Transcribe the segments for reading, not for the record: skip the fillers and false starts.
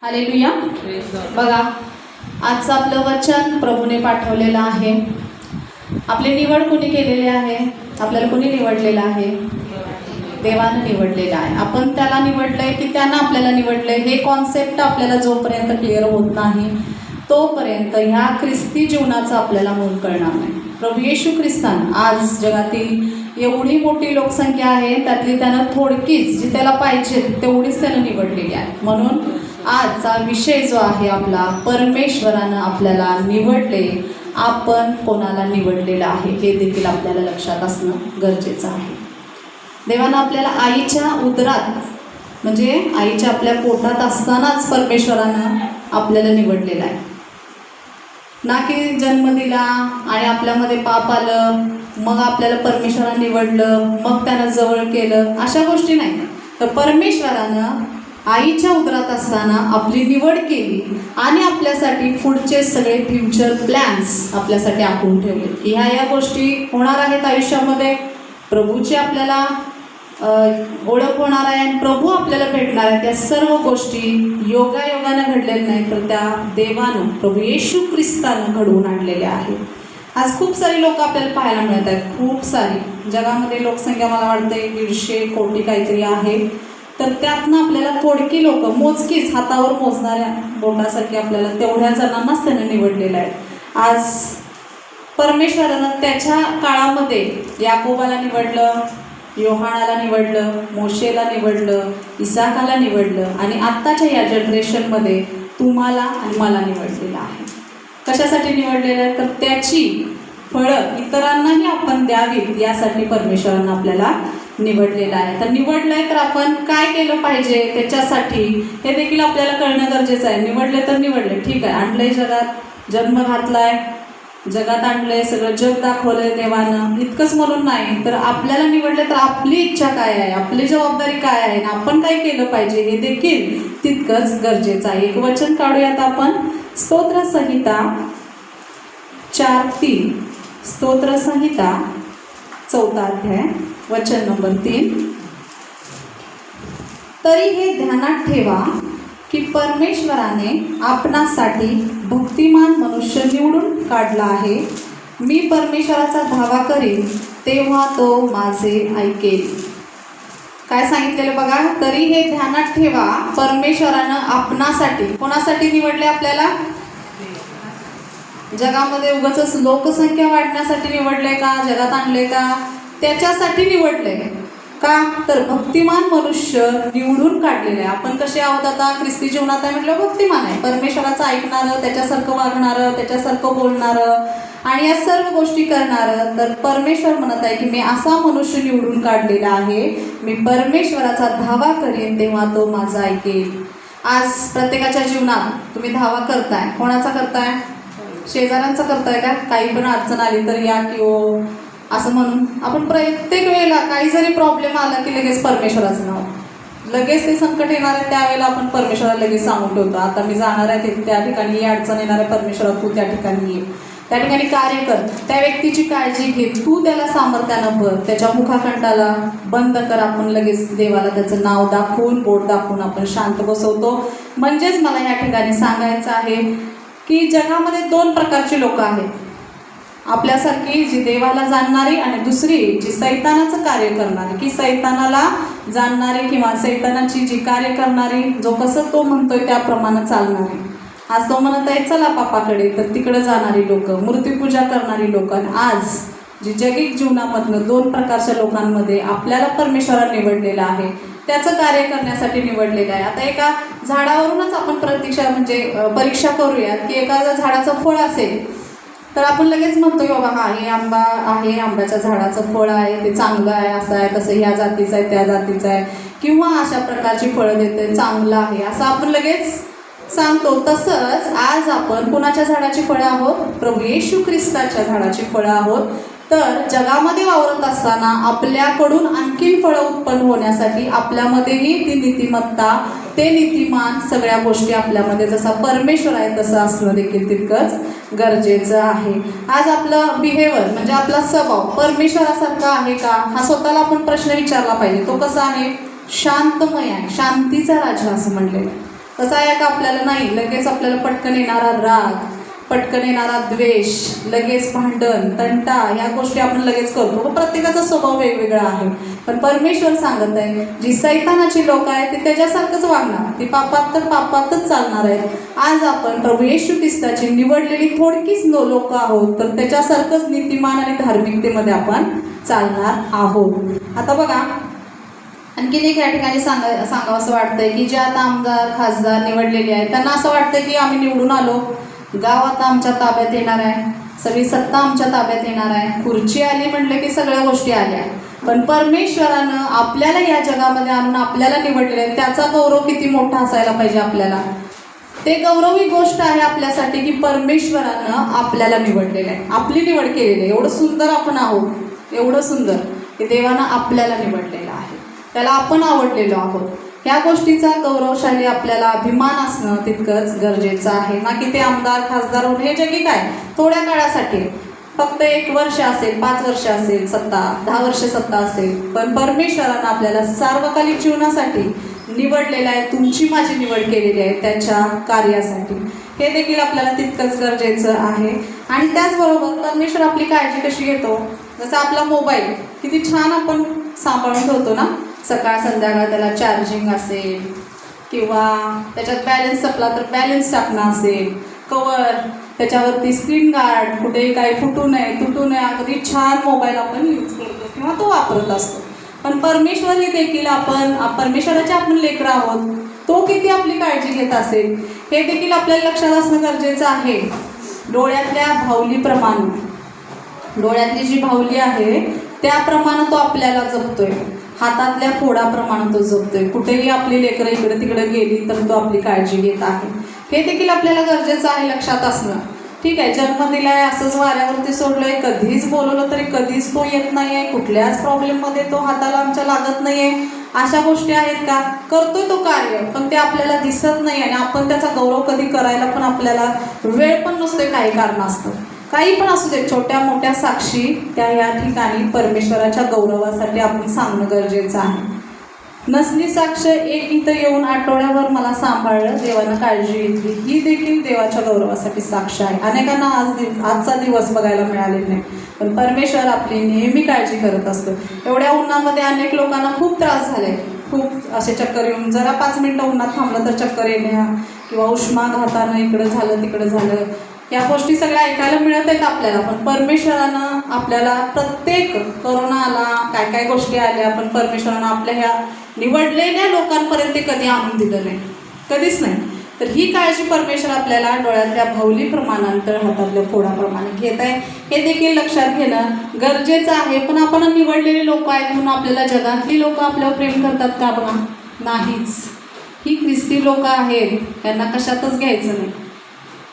Hallelujah. बघा, आजचं आपलं वचन प्रभूने पाठवलेलं आहे. आपली निवड कोणी केलेली आहे? आपल्याला कोणी निवडलेलं आहे? देवानं निवडलेलं आहे. आपण त्याला निवडलंय की त्यानं आपल्याला निवडलंय, हे कॉन्सेप्ट आपल्याला जोपर्यंत क्लिअर होत नाही तोपर्यंत ह्या ख्रिस्ती जीवनाचं आपल्याला मूल कळणार नाही. प्रभू येशू ख्रिस्तान आज जगातील एवढी मोठी लोकसंख्या आहे, त्यातली त्यानं थोडकीच जी त्याला पाहिजे तेवढीच त्यानं निवडलेली आहे. म्हणून आजचा विषय जो आहे आपला, परमेश्वरानं आपल्याला निवडले, आपण कोणाला निवडलेलं आहे हे देखील आपल्याला लक्षात असणं गरजेचं आहे. देवानं आपल्याला आईच्या उदरात म्हणजे आईच्या आपल्या पोटात असतानाच परमेश्वरानं आपल्याला निवडलेलं आहे. ना की जन्म दिला आणि आपल्यामध्ये पाप आलं मग आपल्याला परमेश्वरानं निवडलं, मग त्यानं जवळ केलं, अशा गोष्टी नाही. तर परमेश्वरानं आईच्या उदरात असताना आपली निवड केली आणि आपल्यासाठी पुढचे सगळे फ्युचर प्लॅन्स आपल्यासाठी आखून ठेवले की ह्या गोष्टी होणार आहेत आयुष्यामध्ये. प्रभूची आपल्याला ओळख होणार आहे आणि प्रभू आपल्याला भेटणार आहे. त्या सर्व गोष्टी योगायोगानं घडलेल्या नाही, तर त्या देवानं प्रभू येशू ख्रिस्तानं घडवून आणलेल्या आहेत. आज खूप सारी लोक आपल्याला पाहायला मिळत आहेत. खूप सारी जगामध्ये लोकसंख्या मला वाटते 150 कोटी काहीतरी आहे. तर त्यातनं आपल्याला थोडकी लोक, मोजकीच हातावर मोजणाऱ्या बोटासारखी आपल्याला तेवढ्या जणांनाच त्यानं निवडलेलं आहे. आज परमेश्वरानं त्याच्या काळामध्ये याकोबाला निवडलं, योहानाला निवडलं, मोशेला निवडलं, इसाकाला निवडलं आणि आत्ताच्या या जनरेशनमध्ये तुम्हाला आणि मला निवडलेलं आहे. कशासाठी निवडलेलं आहे? तर त्याची फळं इतरांनाही आपण द्यावीत यासाठी परमेश्वरानं आपल्याला निवडलेलं आहे. तर निवडलंय तर आपण काय केलं पाहिजे त्याच्यासाठी हे देखील आपल्याला कळणं गरजेचं आहे. निवडले तर निवडले, ठीक आहे, आणलंय जगात, जन्म घातलाय, जगात आणलंय, सगळं जग दाखवलंय देवानं, इतकंच म्हणून नाही. तर आपल्याला निवडले तर आपली इच्छा काय आहे, आपली जबाबदारी काय आहे, आपण काय केलं पाहिजे हे देखील तितकंच गरजेचं आहे. एक वचन काढूयात आपण, स्तोत्रसंहिता 4:3. स्तोत्रसंहिता 4 अध्याय वचन नंबर 3. तरी हे ध्यानात ठेवा की परमेश्वराने आपणासाठी भक्तिमान मनुष्य निवडून काढला आहे. मी परमेश्वराचा धावा करीन तेव्हा तो माझे ऐकेल. काय सांगितलेलं बघा, तरी हे ध्यानात ठेवा, परमेश्वरानं आपणासाठी, कोणासाठी निवडले आपल्याला? जगामध्ये उगाच लोकसंख्या वाढण्यासाठी निवडले का? जगात आणले का? त्याच्यासाठी निवडले का? तर भक्तिमान मनुष्य निवडून काढलेले आहे. आपण कसे आहोत आता? ख्रिस्ती जीवनात आहे म्हटलं भक्तिमान आहे, परमेश्वराचं ऐकणारं, त्याच्यासारखं वागणारं, त्याच्यासारखं बोलणारं आणि या सर्व गोष्टी करणारं. तर परमेश्वर म्हणत आहे की मी असा मनुष्य निवडून काढलेला आहे, मी परमेश्वराचा धावा करेन तेव्हा तो माझा ऐकेल. आज प्रत्येकाच्या जीवनात तुम्ही धावा करताय, कोणाचा करताय? शेजाऱ्यांचा करताय का? काही पण अडचण आली तर या किंवा असं म्हणून आपण प्रत्येक वेळेला काही जरी प्रॉब्लेम आला की लगेच परमेश्वराचं नाव, लगेच ते संकट येणार आहे त्यावेळेला आपण परमेश्वराला लगेच सांगून ठेवतो, आता मी जाणार आहे त्या ठिकाणी, ही अडचण येणार आहे, परमेश्वरा तू त्या ठिकाणी ये, त्या ठिकाणी कार्य कर, त्या व्यक्तीची काळजी घे, तू त्याला सामर्थ्यानं भर, त्याच्या मुखाकंठाला बंद कर. आपण लगेच देवाला त्याचं नाव दाखवून, बोट दाखवून आपण शांत बसवतो. म्हणजेच मला या ठिकाणी सांगायचं आहे की जगामध्ये 2 प्रकारची लोक आहेत. आपल्यासारखी जी देवाला जाणणारी आणि दुसरी जी सैतानाचं कार्य करणारी, की सैतानाला जाणणारी किंवा सैतानाची जी कार्य करणारी, जो कसं तो म्हणतोय त्याप्रमाणे चालणारी. आज तो म्हणत आहे चला पापाकडे, तर तिकडे जाणारी लोक, मूर्तीपूजा करणारी लोक. आणि आज जी जगिक जीवनामधनं 2 प्रकारच्या लोकांमध्ये आपल्याला परमेश्वराने निवडलेलं आहे, त्याचं कार्य करण्यासाठी निवडलेलं आहे. आता एका झाडावरूनच आपण परीक्षा करूयात की एखाद्या झाडाचं फळ असेल तर आपण लगेच म्हणतो की बाबा हा हे आंबा आहे, आंब्याच्या झाडाचं फळ आहे, ते चांगलं आहे, असं आहे, तसं ह्या जातीचं आहे, त्या जातीचं आहे, किंवा अशा प्रकारची फळं देते, चांगलं आहे, असं आपण लगेच सांगतो. तसंच आज आपण कुणाच्या झाडाची फळं आहोत? प्रभू येशू ख्रिस्ताच्या झाडाची फळं आहोत. तर जगामध्ये वावरत असताना आपल्याकडून आणखीन फळं उत्पन्न होण्यासाठी आपल्यामध्येही ती नीतिमत्ता, ते नीतिमान, सगळ्या गोष्टी आपल्यामध्ये जसा परमेश्वर आहे तसं असणं देखील तितकंच गरजेचं आहे. आज आपलं बिहेवियर म्हणजे आपला स्वभाव परमेश्वरासारखा आहे का? हा स्वतःला आपण प्रश्न विचारला पाहिजे. तो कसा आहे? शांतमय आहे, शांतीचा राजा असं म्हणलेलं आहे. तसा आहे का आपल्याला नाही, लगेच आपल्याला पटकन येणारा राग, पटकन येणारा द्वेष, लगेच भांडण, तंटा, ह्या गोष्टी आपण लगेच करतो. प्रत्येकाचा स्वभाव वेगवेगळा आहे. पण परमेश्वर सांगत आहे जी सैतानाची लोक आहेत ती त्याच्यासारखंच वागणार, ती पापात तर पापातच चालणार आहे. आज आपण प्रभू येशू ख्रिस्ताची निवडलेली थोडकीच लोक आहोत, तर त्याच्यासारखंच नीतिमान आणि धार्मिकतेमध्ये आपण चालणार आहोत. आता बघा आणखीन एक या ठिकाणी सांगावं असं वाटतंय की जे आता आमदार खासदार निवडलेले आहेत त्यांना असं वाटतंय की आम्ही निवडून आलो, गाव आता आमच्या ताब्यात येणार आहे, सगळी सत्ता आमच्या ताब्यात येणार आहे, खुर्ची आली म्हटलं की सगळ्या गोष्टी आल्या. पण परमेश्वरानं आपल्याला या जगामध्ये आणून आपल्याला निवडलेलं आहे, त्याचा गौरव किती मोठा असायला पाहिजे आपल्याला. ते गौरवी गोष्ट आहे आपल्यासाठी की परमेश्वरानं आपल्याला निवडलेलं आहे, आपली निवड केलेली आहे. एवढं सुंदर आपण आहोत, एवढं सुंदर की देवानं आपल्याला निवडलेलं आहे, त्याला आपण आवडलेलो आहोत. ह्या गोष्टीचा गौरवशाली आपल्याला अभिमान असणं तितकंच गरजेचं आहे. ना की ते आमदार खासदार होणे हे जगी काय थोड्या काळासाठी, फक्त 1 वर्ष असेल, 5 वर्ष असेल सत्ता, 10 वर्ष सत्ता असेल. पण परमेश्वरानं आपल्याला सार्वकालिक जीवनासाठी निवडलेलं आहे, तुमची माझी निवड केलेली आहे त्याच्या कार्यासाठी. हे देखील आपल्याला तितकंच गरजेचं आहे. आणि त्याचबरोबर परमेश्वर आपली काळजी कशी घेतो, जसं आपला मोबाईल किती छान आपण सांभाळून ठेवतो ना, सकाळ संध्याकाळ त्याला चार्जिंग असेल किंवा त्याच्यात बॅलन्स संपला तर बॅलन्स टाकणं असेल, कवर त्याच्यावरती स्क्रीन गार्ड, कुठेही काही फुटू नये तुटू नये, अगदी छान मोबाईल आपण यूज करतो किंवा तो वापरत असतो. पण परमेश्वरही देखील परमेश्वराचे आपण लेकरं आहोत, तो किती आपली काळजी घेत असेल हे देखील आपल्याला लक्षात असणं गरजेचं आहे. डोळ्यातल्या भावलीप्रमाणे, डोळ्यातली जी भावली आहे त्याप्रमाणे तो आपल्याला जपतोय, हातातल्या फोडाप्रमाणे तो जपतोय. कुठेही आपली लेकरं इकडे तिकडे गेली तर तो आपली काळजी घेत आहे, हे देखील आपल्याला गरजेचं आहे लक्षात असणं. ठीक आहे, जन्म दिलाय असंच वाऱ्यावरती सोडलोय, कधीच बोलवलं तरी कधीच तो येत नाही आहे, कुठल्याच प्रॉब्लेममध्ये तो हाताला आमच्या लागत नाही आहे, अशा गोष्टी आहेत का? करतोय तो कार्य, पण ते आपल्याला दिसत नाही आणि आपण त्याचा गौरव कधी करायला पण आपल्याला वेळ पण नसतोय, काही कारण असतं. काही पण असू दे, छोट्या मोठ्या साक्षी त्या या ठिकाणी परमेश्वराच्या गौरवासाठी आपण सांगणं गरजेचं आहे. नसली साक्ष एक इथं येऊन आठवड्यावर मला सांभाळलं, देवानं काळजी घेतली, ही देखील देवाच्या गौरवासाठी साक्ष आहे. अनेकांना आजचा दिवस बघायला मिळालेला नाही, पण परमेश्वर आपली नेहमी काळजी करत असतो. एवढ्या उन्हामध्ये अनेक लोकांना खूप त्रास झाले, खूप असे चक्कर येऊन, जरा 5 मिनिटं उन्हात थांबलं तर चक्कर येण्या किंवा उष्माघातानं इकडं झालं तिकडं झालं, या गोष्टी सगळ्या ऐकायला मिळत आहेत आपल्याला. पण परमेश्वरानं आपल्याला प्रत्येक कोरोना आला, काय काय गोष्टी आल्या, पण परमेश्वरानं आपल्या ह्या निवडलेल्या लोकांपर्यंत कधी आणून दिलं नाही, कधीच नाही. तर ही काळजी परमेश्वर आपल्याला डोळ्यातल्या भावलीप्रमाणे तर हातातल्या फोडाप्रमाणे घेत आहे, हे देखील लक्षात घेणं गरजेचं आहे. पण आपण निवडलेले लोक आहेत म्हणून आपल्याला जगातली लोक आपल्यावर प्रेम करतात का? बघा, नाहीच. ही ख्रिस्ती लोक आहेत, त्यांना कशातच घ्यायचं नाही,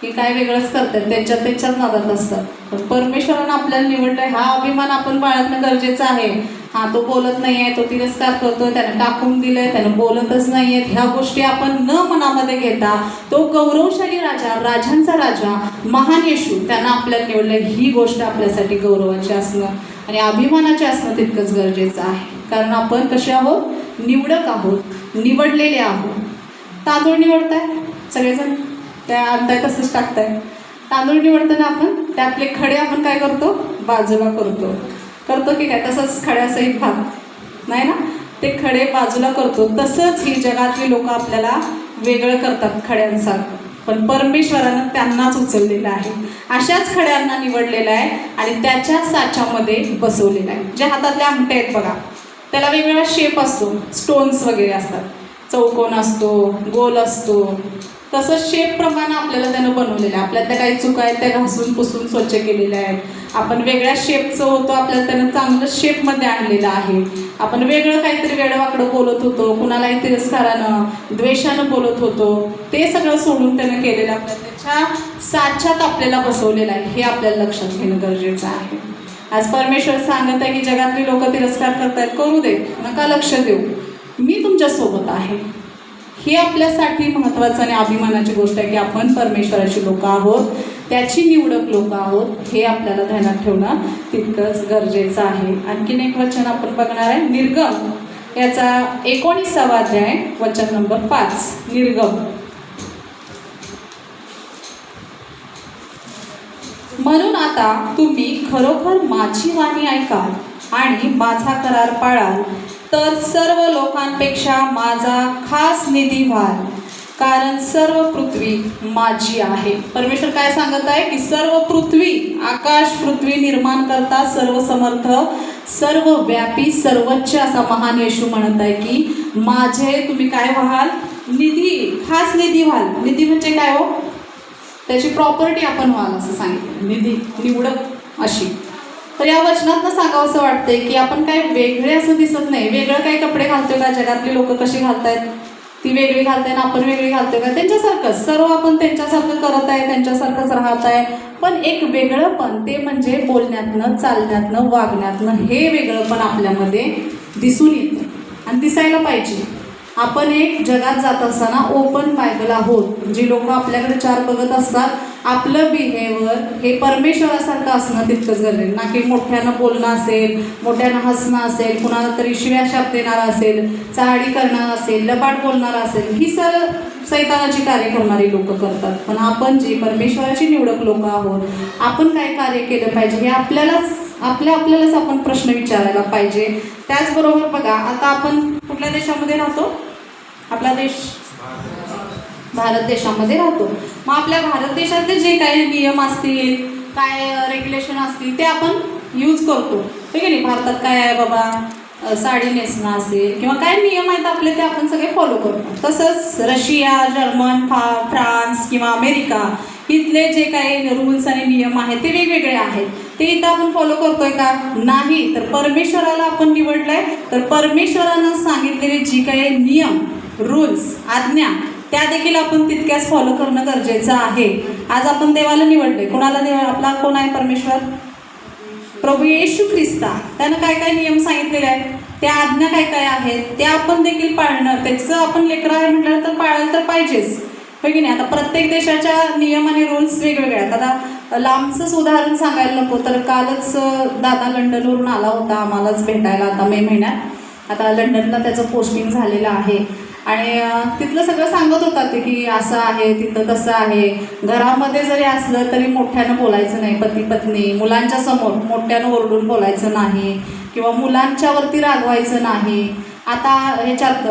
हे काय वेगळंच करतात, त्यांच्याच नादात असतात. पण परमेश्वरानं आपल्याला निवडलंय, हा अभिमान आपण बाळगणं गरजेचं आहे. हा, तो बोलत नाही आहे, तो तिरस्कार करतोय, त्यानं टाकून दिलंय, त्यानं बोलतच नाही आहेत, ह्या गोष्टी आपण न मनामध्ये घेता तो गौरवशाली राजा, राजांचा राजा, महान येशू त्यानं आपल्याला निवडलंय, ही गोष्ट आपल्यासाठी गौरवाची असणं आणि अभिमानाची असणं तितकंच गरजेचं आहे. कारण आपण कसे आहोत? निवडक आहोत, निवडलेले आहोत. तांदूळ निवडताय सगळेजण, त्या आणताय तसंच टाकताय. तांदूळ निवडताना आपण त्यातले खडे आपण काय करतो? बाजूला करतो की काय? तसंच खड्यासहित भात नाही ना, ते खडे बाजूला करतो. तसंच ही जगातली लोक आपल्याला वेगळं करतात खड्यांसारखं, पण परमेश्वरानं त्यांनाच उचललेलं आहे, अशाच खड्यांना निवडलेलं आहे आणि त्याच्या साच्यामध्ये बसवलेलं आहे. जे हातातले अंगठे आहेत बघा, त्याला वेगवेगळा शेप असतो, स्टोन्स वगैरे असतात, चौकोन असतो, गोल असतो, तसं शेपप्रमाणे आपल्याला त्यानं बनवलेलं आहे. आपल्यात त्या काही चुका आहेत त्या घासून पुसून स्वच्छ केलेल्या आहेत. आपण वेगळ्या शेपचं होतो, आपल्याला त्यानं चांगलं शेपमध्ये आणलेलं आहे. आपण वेगळं काहीतरी वेडवाकडं बोलत होतो, कुणालाही तिरस्कारानं द्वेषानं बोलत होतो, ते सगळं सोडून त्यानं केलेलं आपल्याला त्याच्या साच्यात आपल्याला बसवलेलं आहे, हे आपल्याला लक्षात घेणं गरजेचं आहे. आज परमेश्वर सांगत आहे की जगातली लोक तिरस्कार करतायत, करू दे, नका लक्ष देऊ, मी तुमच्यासोबत आहे. ही आपल्यासाठी महत्त्वाचं आणि अभिमानाची गोष्ट आहे की आपण परमेश्वराची लोक आहोत, त्याची निवडक लोक आहोत, हे आपल्याला ध्यानात ठेवणं तितकंच गरजेचं आहे. आणखीन एक वचन आपण बघणार आहे, निर्गम याचा 19वा अध्याय वचन नंबर 5. निर्गम म्हणून आता तुम्ही खरोखर माझी वाणी ऐका आणि माझा करार पाळाल तर सर्व लोकांपेक्षा माझा खास निधी व्हाल, कारण सर्व पृथ्वी माझी आहे. परमेश्वर काय सांगत आहे की सर्व पृथ्वी, आकाश पृथ्वी निर्माण करता सर्व समर्थ, सर्व व्यापी, सर्वोच्च असा महान येशू म्हणत आहे की माझे तुम्ही काय व्हाल, निधी, खास निधी व्हाल. निधी म्हणजे काय हो, त्याची प्रॉपर्टी आपण व्हाल असं सांगितलं. निधी, निवडक अशी. तर या वचनातनं सांगावं असं वाटतंय की आपण काय वेगळे असं दिसत नाही. वेगळं काही कपडे घालतोय का, जगातली लोक कशी घालतायत ती वेगळी घालताय ना आपण वेगळी घालतोय का, त्यांच्यासारखंच सर्व आपण त्यांच्यासारखं करत आहे, त्यांच्यासारखंच राहत आहे. पण एक वेगळं पण ते म्हणजे बोलण्यातनं, चालण्यातनं, वागण्यातनं हे वेगळं पण आपल्यामध्ये दिसून येतं आणि दिसायला पाहिजे. आपण एक जगात जात असताना ओपन बायबल आहोत. जी लोक आपल्याकडे चार बघत असतात, आपलं बिहेवियर हे परमेश्वरासारखं असणं तितकंच गरजेचं. ना की मोठ्यानं बोलणं असेल, मोठ्यानं हसणं असेल, कुणाला तरी शिव्या शाप देणारा असेल, चाहडी करणारा असेल, लबाड बोलणारा असेल, ही सैतानाची कार्य करणारी लोक करतात. पण आपण जे परमेश्वराची निवडक लोक आहोत, आपण काय कार्य केलं पाहिजे हे आपल्यालाच आपण प्रश्न विचारायला पाहिजे. त्याचबरोबर बघा, आता आपण कुठल्या देशामध्ये राहतो, आपला देश भारत देशामध्ये राहतो. मग आपल्या भारत देशातले जे काही नियम असतील, काय रेग्युलेशन असतील ते आपण यूज करतो, ठीक आहे नाही. भारतात काय आहे बाबा, साडी नेसणं असेल किंवा काय नियम आहेत आपले ते आपण सगळे फॉलो करतो. तसंच रशिया, जर्मन, फ्रान्स किंवा अमेरिका इथले जे काही रूल्स आणि नियम आहेत ते वेगवेगळे आहेत. ते इथं आपण फॉलो करतोय का, नाही. तर परमेश्वराला आपण निवडलंय, तर परमेश्वरानं सांगितलेले जी काही नियम, रूल्स, आज्ञा त्या देखील आपण तितक्याच फॉलो करणं गरजेचं आहे. आज आपण देवाला निवडले. कोणाला आपला कोण आहे, परमेश्वर, प्रभू येशू ख्रिस्ता. त्यानं काय काय नियम सांगितलेले आहेत, त्या आज्ञा काय काय आहेत ते आपण देखील पाळणं, त्याचं आपण लेकरं आहे म्हटलं तर पाळायला तर पाहिजेच, हो की नाही. आता प्रत्येक देशाच्या नियम आणि रूल्स वेगवेगळे आहेत. आता लांबचंच उदाहरण सांगायला नको तर कालच दादा लंडनवरून आला होता आम्हालाच भेटायला, आता मे महिन्यात. आता लंडनला त्याचं पोस्टिंग झालेलं आहे आणि तिथलं सगळं सांगत होता ते की असं आहे, तिथं तसं आहे. घरामध्ये जरी असलं तरी मोठ्यानं बोलायचं नाही, पती पत्नी मुलांच्या समोर मोठ्यानं ओरडून बोलायचं नाही किंवा मुलांच्यावरती रागवायचं नाही. आता ह्याच्यात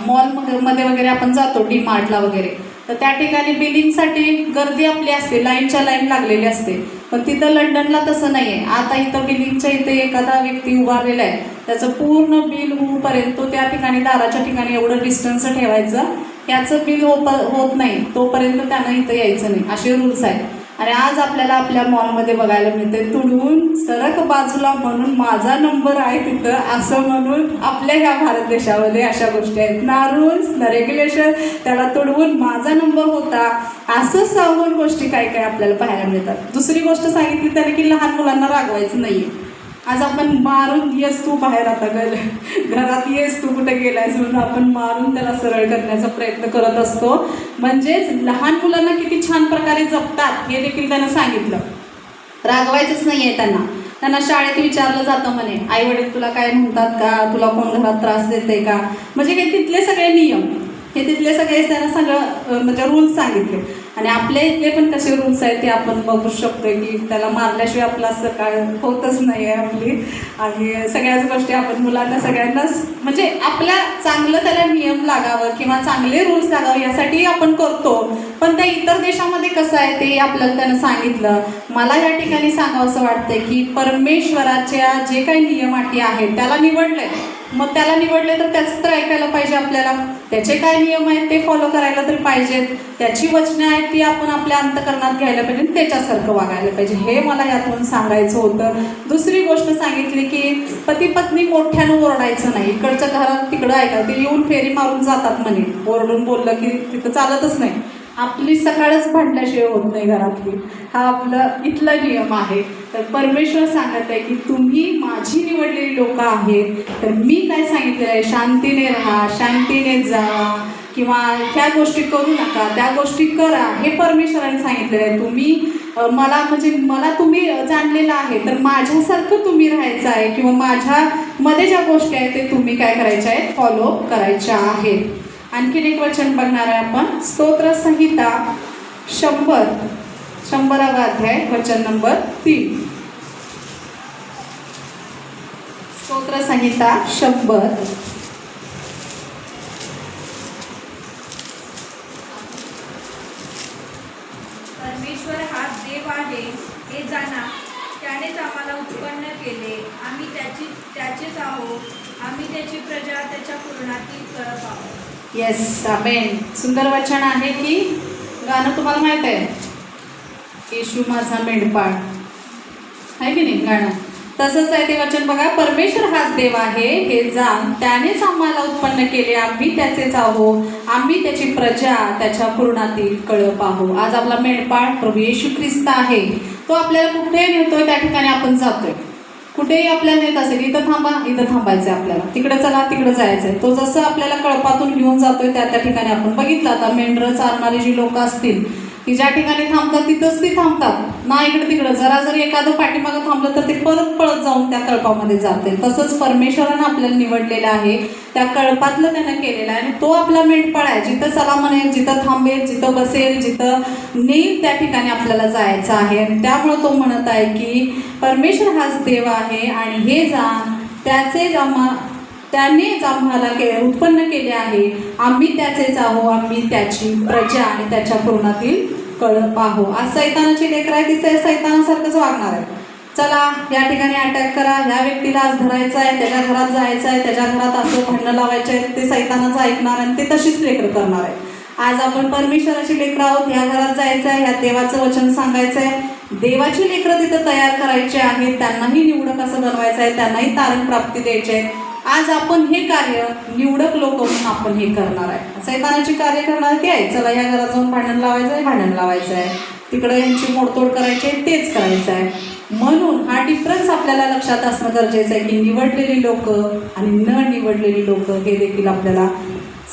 मॉलमध्ये वगैरे आपण जातो, डी मार्टला वगैरे, तर त्या ठिकाणी बिलिंगसाठी गर्दी आपली असते, लाईन लागलेली असते. पण तिथं लंडनला तसं नाही आहे. आता इथं बिलिंगच्या इथे एखादा व्यक्ती उभारलेला आहे, त्याचं पूर्ण बिल होऊपर्यंत तो त्या ठिकाणी दाराच्या ठिकाणी एवढं डिस्टन्स ठेवायचं, त्याचं बिल होत नाही तोपर्यंत त्यानं इथं यायचं नाही, असे रूल्स आहेत. आणि आज आपल्याला आपल्या मॉलमध्ये बघायला मिळते तुडवून सरक बाजूला म्हणून माझा नंबर आहे तिथं असं म्हणून आपल्या ह्या भारत देशामध्ये अशा गोष्टी आहेत. ना रूल्स ना रेग्युलेशन, त्याला तुडवून माझा नंबर होता असं सांगून गोष्टी काय काय आपल्याला पाहायला मिळतात. दुसरी गोष्ट सांगितली त्याने की लहान मुलांना रागवायचं नाही. आज आपण मारून येस तू बाहेर, आता घरात येस तू कुठे गेलायस म्हणून आपण मारून त्याला सरळ करण्याचा प्रयत्न करत असतो. म्हणजेच लहान मुलांना किती छान प्रकारे जपतात हे देखील त्यानं सांगितलं. रागवायचंच नाही आहे त्यांना शाळेत विचारलं जातं म्हणे, आई वडील तुला काय म्हणतात का, तुला कोण घरात त्रास देते का, म्हणजे काही तिथले सगळे नियम, हे तिथले सगळे त्यांना सगळं म्हणजे रूल्स सांगितले. आणि आपल्या इथले पण कसे रूल्स आहेत ते आपण बघू शकतो की त्याला मारल्याशिवाय आपला सकाळ होतच नाही आहे आपली. आणि सगळ्याच गोष्टी आपण मुलांना सगळ्यांनाच म्हणजे आपल्या चांगलं त्याला नियम लागावं किंवा चांगले रूल्स लागावं यासाठी आपण करतो. पण त्या इतर देशामध्ये कसं आहे ते आपल्याला त्यानं सांगितलं. मला या ठिकाणी सांगावंसं वाटतंय की परमेश्वराच्या जे काही नियम अटी आहेत त्याला निवडलंय, मग त्याला निवडले तर त्याचं तर ऐकायला पाहिजे आपल्याला. त्याचे काय नियम आहेत ते फॉलो करायला तरी पाहिजेत. त्याची वचनं आहेत ती आपण आपल्या अंतःकरणात घ्यायला पाहिजे, त्याच्यासारखं वागायला पाहिजे, हे मला यातून सांगायचं होतं. दुसरी गोष्ट सांगितली की पती पत्नी मोठ्यानं ओरडायचं नाही. इकडच्या घरात तिकडं ऐका, ते येऊन फेरी मारून जातात म्हणे, ओरडून बोललं की तिथं चालतच नाही. आपली सकाळच भांडल्याशिवाय होत नाही घरातली, हा आपलं इथला नियम आहे. तर परमेश्वर सांगत आहे की तुम्ही माझी निवडलेली लोक आहेत, तर मी काय सांगितलेलं आहे, शांतीने राहा, शांतीने जा, किंवा ह्या गोष्टी करू नका, त्या गोष्टी करा, हे परमेश्वराने सांगितलेलं आहे. तुम्ही मला तुम्ही जाणलेलं आहे, तर माझ्यासारखं तुम्ही राहायचं आहे किंवा माझ्यामध्ये ज्या गोष्टी आहेत ते तुम्ही काय करायच्या आहेत, फॉलो करायच्या आहेत. आणखीन एक वचन बघणार आहे आपण, स्तोत्र संहिता 100 100वा अध्याय वचन नंबर 3. स्तोत्र संहिता 100. परमेश्वर हा देव आहे हे जाणा, त्यानेच आम्हाला उत्पन्न केले, आम्ही त्याचेच आहोत, आम्ही त्याची प्रजा, त्याच्या पूर्णातील कळप आहोत. येस, आमेन. सुंदर वचन आहे की गाणं तुम्हाला माहित आहे, येशू माझा मेंढपाळ आहे की नाही गाणं. तसंच आहे ते वचन बघा. परमेश्वर हाच देव आहे हे जाण, त्यानेच आम्हाला उत्पन्न केले, आम्ही त्याचेच आहो, आम्ही त्याची प्रजा, त्याच्या पूर्णातील कळप आहो. आज आपला मेंढपाळ प्रभू येशू ख्रिस्त आहे. तो आपल्याला कुठे नेतोय त्या ठिकाणी आपण जातोय. कुठेही आपल्याला नेत असेल, इथं थांबा, इथं थांबायचं आहे आपल्याला, तिकडे चला, तिकडे जायचं आहे. तो जसं आपल्याला कळपातून घेऊन जातोय त्या ठिकाणी आपण बघितलं. आता मेंढरं चालणारी जी लोक असतील ती ज्या ठिकाणी थांबतात तिथंच ती थांबतात ना, इकडे तिकडं. जरा जरी एखादं पाठीमागं थांबलं तर ते परत पळत जाऊन त्या कळपामध्ये जाते. तसंच परमेश्वरानं आपल्याला निवडलेलं आहे, त्या कळपातलं त्यानं केलेलं आहे आणि तो आपला मेंढपाळ आहे. जिथं चला म्हणेल, जिथं थांबेल, जिथं बसेल, जिथं नेईल त्या ठिकाणी आपल्याला जायचं आहे. आणि त्यामुळं तो म्हणत आहे की परमेश्वर हाच देव आहे आणि हे जाण त्यानेच आम्हाला उत्पन्न केले आहे, आम्ही त्याचेच आहो, आम्ही त्याची प्रजा आणि त्याच्या पूर्णातील कळप आहो. आज सैतानाची लेकरं आहे, तिचं सैतानासारखंच वागणार आहे. चला या ठिकाणी अटॅक करा, ह्या व्यक्तीला आज धरायचं आहे, त्याच्या घरात जायचं आहे, त्याच्या घरात असं भांडणं लावायचं आहे, ते सैतानाचं ऐकणार आणि ते तशीच लेकरं करणार आहे. आज आपण परमेश्वराची लेकरं आहोत, ह्या घरात जायचं आहे, ह्या देवाचं वचन सांगायचं आहे, देवाची लेकरं तिथं तयार करायची आहेत, त्यांनाही निवडक असं बनवायचं आहे, त्यांनाही तारण प्राप्ती द्यायची आहे. आज आपण हे कार्य निवडक लोक म्हणून आपण हे करणार आहे. सैतानाची कार्य करणार ते आहे, चला या घरात जाऊन भांडण लावायचं आहे, तिकडं यांची मोडतोड करायची आहे, तेच करायचं आहे. म्हणून हा डिफरन्स आपल्याला लक्षात असणं गरजेचं आहे की निवडलेली लोक आणि न निवडलेली लोक हे देखील आपल्याला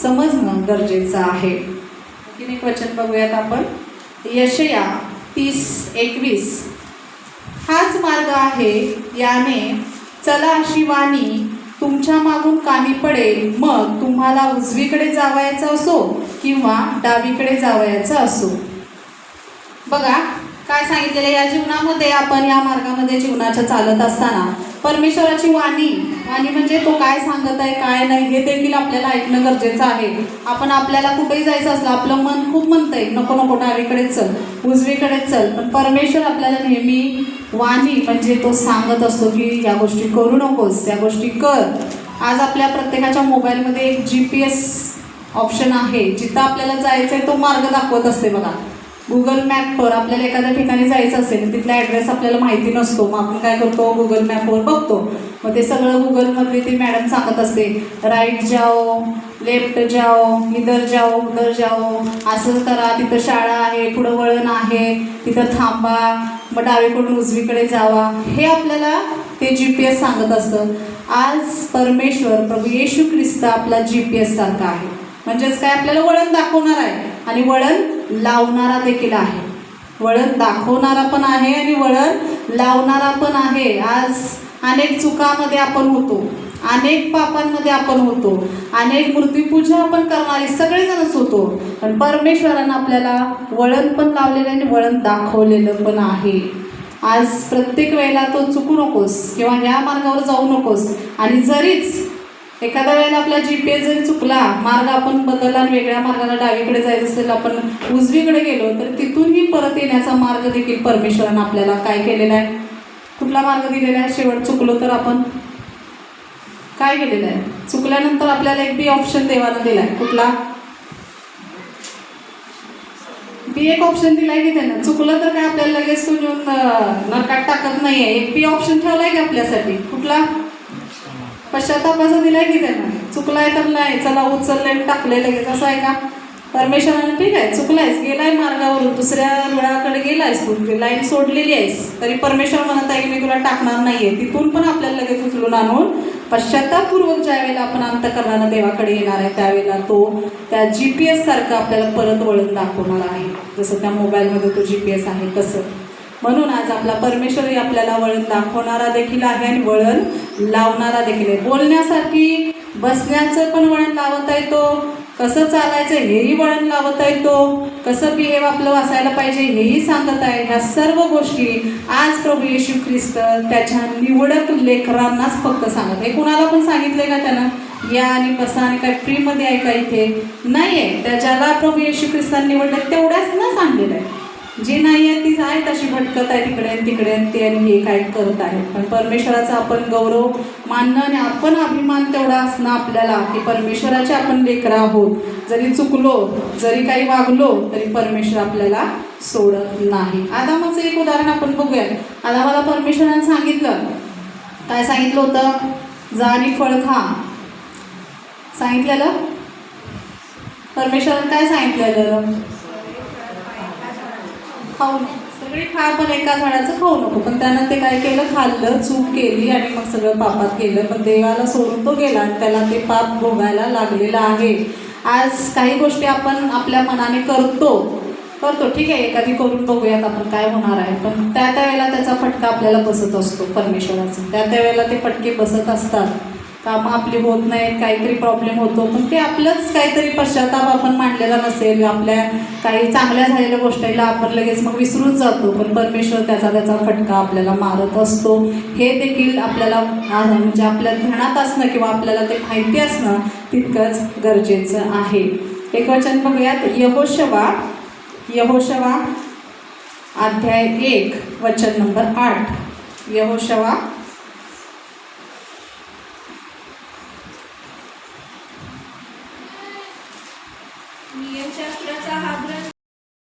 समजणं गरजेचं आहे. आणखीन एक वचन बघूयात आपण. यशया 30:21. हाच मार्ग आहे, याने चला अशी वाणी तुमच्या मागून कानी पडेल, मग तुम्हाला उजवीकडे जावयाचं असो किंवा डावीकडे जावयाचं असो. बघा काय सांगितलेलं या जीवनामध्ये, आपण या मार्गामध्ये जीवनाच्या चालत असताना परमेश्वराची वाणी म्हणजे तो काय सांगत आहे काय नाही हे देखील आपल्याला ऐकणं गरजेचं आहे. आपल्याला कुठेही जायचं असलं, आपलं मन खूप म्हणतंय नको डावीकडेच चल, उजवीकडेच चल, पण परमेश्वर आपल्याला नेहमी वाणी म्हणजे तो सांगत असतो की या गोष्टी करू नकोस, या गोष्टी कर. आज आपल्या प्रत्येकाच्या मोबाईलमध्ये एक GPS ऑप्शन आहे, जिथं आपल्याला जायचं आहे तो मार्ग दाखवत असते बघा. गुगल मॅपवर आपल्याला एखाद्या ठिकाणी जायचं असेल, तिथला ॲड्रेस आपल्याला माहिती नसतो, मग आपण काय करतो, गुगल मॅपवर बघतो. मग ते सगळं गुगलमध्ये ती मॅडम सांगत असते, राईट जाओ, लेफ्ट जाओ, इधर जाओ, उधर जाओ, असं करा, तिथं शाळा आहे, पुढं वळण आहे, तिथं थांबा, मग डावीकडून उजवीकडे जावा, हे आपल्याला ते GPS सांगत असतं. आज परमेश्वर प्रभू येशू ख्रिस्त आपला GPS सारखा आहे. म्हणजेच काय, आपल्याला वळण दाखवणार आहे आणि वळण लावणारा देखील आहे. वळण दाखवणारा पण आहे आणि वळण लावणारा पण आहे. आज अनेक चुकामध्ये आपण होतो, अनेक पापांमध्ये आपण होतो, अनेक मूर्तीपूजा आपण करणारे सगळेजणच होतो, पण परमेश्वरानं आपल्याला वळण पण लावलेलं आणि वळण दाखवलेलं पण आहे. आज प्रत्येक वेळेला तो चुकू नकोस किंवा ह्या मार्गावर जाऊ नकोस. आणि जरीच एखाद्या वेळेला आपला GPS जरी चुकला, मार्ग आपण बदलला आणि वेगळ्या मार्गाला डावीकडे जायचं असेल, आपण उजवीकडे गेलो, तर तिथूनही परत येण्याचा मार्ग देखील परमेश्वरानं आपल्याला काय केलेला आहे, कुठला मार्ग दिलेला आहे. शेवट चुकलो तर आपण काय केलेलं आहे, चुकल्यानंतर आपल्याला एक B ऑप्शन देवानं दिला आहे. कुठला B एक ऑप्शन दिला आहे की त्यानं. चुकलं तर काय आपल्याला लगेच तो नेऊन नरकात टाकत नाही आहे. एक B ऑप्शन ठेवला आहे की आपल्यासाठी. कुठला, पश्चातापाचं दिलाय की त्यांना. चुकलाय तर नाही, चला उचललंय टाकलंय लगेच, असं आहे का. परमेश्वरानं ठीक आहे, चुकलायस, गेलाय मार्गावरून, दुसऱ्या रुळाकडे गेलायस, तू लाईन सोडलेली आहेस, तरी परमेश्वर म्हणत आहे की मी तुला टाकणार नाहीये. तिथून पण आपल्याला लगेच उचलून आणून पश्चातापूर्वक ज्या वेळेला आपण अंतःकरणानं देवाकडे येणार आहे त्यावेळेला तो त्या GPS सारखं आपल्याला परत वळण दाखवणार आहे. जसं त्या मोबाईलमध्ये तो GPS आहे तसं. म्हणून आज आपला परमेश्वरही आपल्याला वळण दाखवणारा देखील आहे आणि वळण लावणारा देखील आहे. बोलण्यासाठी बसण्याचं पण वळण लावत आहे तो, कसं चालायचं हेही वळण लावत आहे तो, कसं बिहेव आपलं असायला पाहिजे हेही सांगत आहे. ह्या सर्व गोष्टी आज प्रभू येशू ख्रिस्त त्याच्या निवडक लेकरांनाच फक्त सांगत. हे कुणाला पण सांगितलंय का त्यानं या आणि बसा आणि काय फ्रीमध्ये आहे का इथे? नाही आहे. त्या ज्याला प्रभू येशू ख्रिस्तांनी निवडलं तेवढ्याच ना सांगलेलं आहे. जी नाही आहे ती आहे तशी भटकत आहे तिकडे आणि तिकडे आणि ते आणि हे काय करत आहे. पण परमेश्वराचा आपण गौरव मानणं आणि आपण अभिमान तेवढा असणं आपल्याला की परमेश्वराचे आपण लेकरं आहोत. जरी चुकलो जरी काही वागलो तरी परमेश्वर आपल्याला सोडत नाही. आदामाचं एक उदाहरण आपण बघूया. आदामाला परमेश्वराने सांगितलं, काय सांगितलं होतं? जा आणि फळ खा. सांगितलेलं परमेश्वराने काय सांगितलेलं? खाऊ नको, सगळी खा पण एका झाडाचं खाऊ नको. पण त्यानं ते काय केलं? खाल्लं, चूक केली आणि मग सगळं पापात केलं. पण देवाला सोडून तो गेला आणि त्याला ते पाप भोगायला लागलेलं आहे. आज काही गोष्टी आपण आपल्या मनाने करतो, ठीक आहे, एखादी करून बघूयात आपण काय होणार आहे. पण त्या वेळेला त्याचा फटका आपल्याला बसत असतो परमेश्वराचा. त्या वेळेला ते फटके बसत असतात. कामं आपली होत नाहीत, काहीतरी प्रॉब्लेम होतो. पण ते आपलंच काहीतरी पश्चाताप आपण मांडलेला नसेल, आपल्या काही चांगल्या झालेल्या गोष्टीला आपण लगेच मग विसरून जातो. पण परमेश्वर त्याचा फटका आपल्याला मारत असतो. हे देखील आपल्याला म्हणजे आपल्या ध्यानात असणं किंवा आपल्याला ते माहिती असणं तितकंच गरजेचं आहे. एक वचन बघूयात. यहोशवा अध्याय 1 वचन नंबर 8. यहोशवा